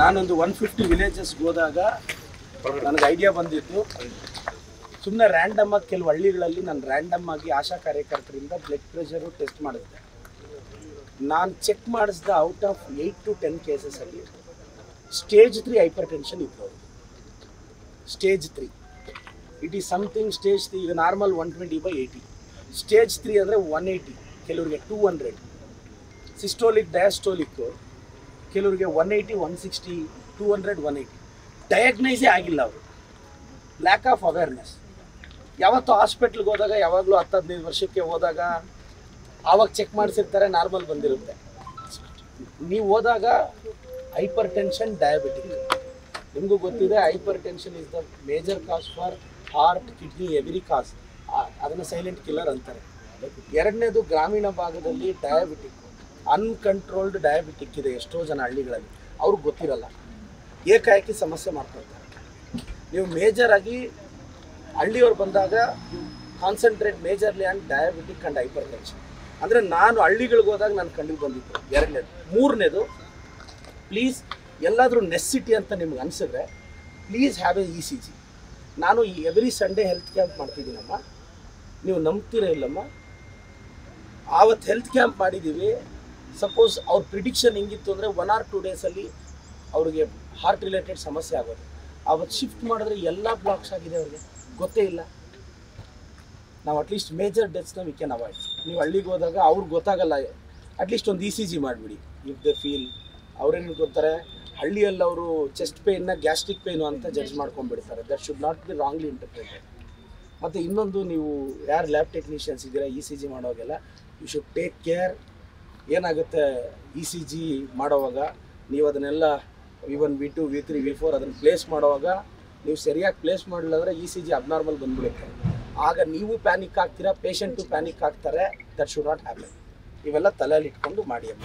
ನಾನೊಂದು 150 ವಿಲೇಜಸ್ಗೆ ಹೋದಾಗ ನನಗೆ ಐಡಿಯಾ ಬಂದಿತ್ತು. ಸುಮ್ಮನೆ ರ್ಯಾಂಡಮ್ ಆಗಿ ಕೆಲವು ಹಳ್ಳಿಗಳಲ್ಲಿ ನಾನು ರ್ಯಾಂಡಮ್ ಆಗಿ ಆಶಾ ಕಾರ್ಯಕರ್ತರಿಂದ ಬ್ಲಡ್ ಪ್ರೆಷರು ಟೆಸ್ಟ್ ಮಾಡಿದ್ದೆ. ನಾನು ಚೆಕ್ ಮಾಡಿಸಿದ ಔಟ್ ಆಫ್ 8 to 10 ಕೇಸಸಲ್ಲಿ ಸ್ಟೇಜ್ 3 ಹೈಪರ್ ಟೆನ್ಷನ್ ಇತ್ತು. Stage 3 it is something. Stage 3 ಈಗ ನಾರ್ಮಲ್ 120/80, ಸ್ಟೇಜ್ 3 ಅಂದರೆ 180, ಕೆಲವರಿಗೆ 200. ಸಿಸ್ಟೋಲಿಕ್ ಡಯಾಸ್ಟೋಲಿಕ್ಕು ಕೆಲವರಿಗೆ 180, 160, 200, 180. ಡಯಾಗ್ನೈಸೇ ಆಗಿಲ್ಲ ಅವರು. Lack of awareness. ಯಾವತ್ತೂ ಹಾಸ್ಪಿಟ್ಲ್ಗೆ ಹೋದಾಗ ಯಾವಾಗಲೂ 10-15 ವರ್ಷಕ್ಕೆ ಹೋದಾಗ ಆವಾಗ ಚೆಕ್ ಮಾಡಿಸಿರ್ತಾರೆ, ನಾರ್ಮಲ್ ಬಂದಿರುತ್ತೆ. ನೀವು ಹೋದಾಗ ಹೈಪರ್ ಟೆನ್ಷನ್, ಡಯಾಬಿಟಿಕ್, ನಿಮಗೂ ಗೊತ್ತಿದೆ hypertension is the major cause for heart, kidney, every cause. ಅದನ್ನು ಸೈಲೆಂಟ್ ಕಿಲ್ಲರ್ ಅಂತಾರೆ. ಎರಡನೇದು ಗ್ರಾಮೀಣ ಭಾಗದಲ್ಲಿ ಡಯಾಬಿಟಿಕ್, ಅನ್ಕಂಟ್ರೋಲ್ಡ್ ಡಯಾಬಿಟಿಕ್ ಇದೆ ಎಷ್ಟೋ ಜನ ಹಳ್ಳಿಗಳಲ್ಲಿ, ಅವ್ರಿಗೆ ಗೊತ್ತಿರಲ್ಲ, ಏಕಾಏಕಿ ಸಮಸ್ಯೆ ಮಾಡ್ಕೊಳ್ತಾರೆ. ನೀವು ಮೇಜರಾಗಿ ಹಳ್ಳಿಯವ್ರು ಬಂದಾಗ concentrate majorly on diabetic and hypertension. ಅಂದರೆ ನಾನು ಹಳ್ಳಿಗಳಿಗೆ ಹೋದಾಗ ನಾನು ಕಣ್ಣಿಗೆ ಬಂದಿದ್ದು. ಎರಡನೇದು. ಮೂರನೇದು, ಪ್ಲೀಸ್ ಎಲ್ಲಾದರೂ ನೆಸ್ಸಿಟಿ ಅಂತ ನಿಮ್ಗೆ ಅನಿಸಿದ್ರೆ ಪ್ಲೀಸ್ ಹ್ಯಾವ್ ಎ ECG. ನಾನು ಎವ್ರಿ ಸಂಡೇ ಹೆಲ್ತ್ ಕ್ಯಾಂಪ್ ಮಾಡ್ತಿದ್ದೀನಮ್ಮ, ನೀವು ನಂಬ್ತೀರಾ ಇಲ್ಲಮ್ಮ. ಆವತ್ತು ಹೆಲ್ತ್ ಕ್ಯಾಂಪ್ ಮಾಡಿದ್ದೀವಿ. ಸಪೋಸ್ ಅವ್ರ ಪ್ರಿಡಿಕ್ಷನ್ ಹೆಂಗಿತ್ತು ಅಂದರೆ 1 or 2 ಡೇಸಲ್ಲಿ ಅವ್ರಿಗೆ ಹಾರ್ಟ್ ರಿಲೇಟೆಡ್ ಸಮಸ್ಯೆ ಆಗೋದು. ಆವತ್ತು ಶಿಫ್ಟ್ ಮಾಡಿದ್ರೆ ಎಲ್ಲ ಬ್ಲಾಕ್ಸ್ ಆಗಿದೆ, ಅವ್ರಿಗೆ ಗೊತ್ತೇ ಇಲ್ಲ. ನಾವು ಅಟ್ಲೀಸ್ಟ್ ಮೇಜರ್ ಡೆತ್ಸ್ನ ವಿ ಕ್ಯಾನ್ ಅವಾಯ್ಡ್. ನೀವು ಹಳ್ಳಿಗೆ ಹೋದಾಗ ಅವ್ರಿಗೆ ಗೊತ್ತಾಗಲ್ಲ, ಅಟ್ಲೀಸ್ಟ್ ಒಂದು ECG ಮಾಡಿಬಿಡಿ. ಇಫ್ ದೆ ಫೀಲ್, ಅವ್ರೇನು ಗೊತ್ತಾರೆ, ಹಳ್ಳಿಯಲ್ಲಿ ಅವರು ಚೆಸ್ಟ್ ಪೇಯ್ನ ಗ್ಯಾಸ್ಟ್ರಿಕ್ ಪೇಯ್ನು ಅಂತ ಜಡ್ಜ್ ಮಾಡ್ಕೊಂಡ್ಬಿಡ್ತಾರೆ. That should not be wrongly interpreted. ಮತ್ತು ಇನ್ನೊಂದು, ನೀವು ಯಾರು ಲ್ಯಾಬ್ ಟೆಕ್ನಿಷಿಯನ್ಸ್ ಇದ್ದೀರಾ ECG ಮಾಡೋವಾಗೆಲ್ಲ ಯು ಶುಡ್ ಟೇಕ್ ಕೇರ್. ಏನಾಗುತ್ತೆ ECG ಮಾಡೋವಾಗ ನೀವು ಅದನ್ನೆಲ್ಲ V1, V2, V3, V4 ಅದನ್ನು ಪ್ಲೇಸ್ ಮಾಡೋವಾಗ ನೀವು ಸರಿಯಾಗಿ ಪ್ಲೇಸ್ ಮಾಡಲಿಲ್ಲ ಅಂದರೆ ECG ಅಬ್ನಾರ್ಮಲ್ ಬಂದ್ಬಿಡುತ್ತೆ. ಆಗ ನೀವು ಪ್ಯಾನಿಕ್ ಆಗ್ತೀರಾ, ಪೇಷಂಟು ಪ್ಯಾನಿಕ್ ಆಗ್ತಾರೆ. That should not happen. ಇವೆಲ್ಲ ತಲೆಯಲ್ಲಿ ಇಟ್ಕೊಂಡು ಮಾಡಿ ಅಮ್ಮ.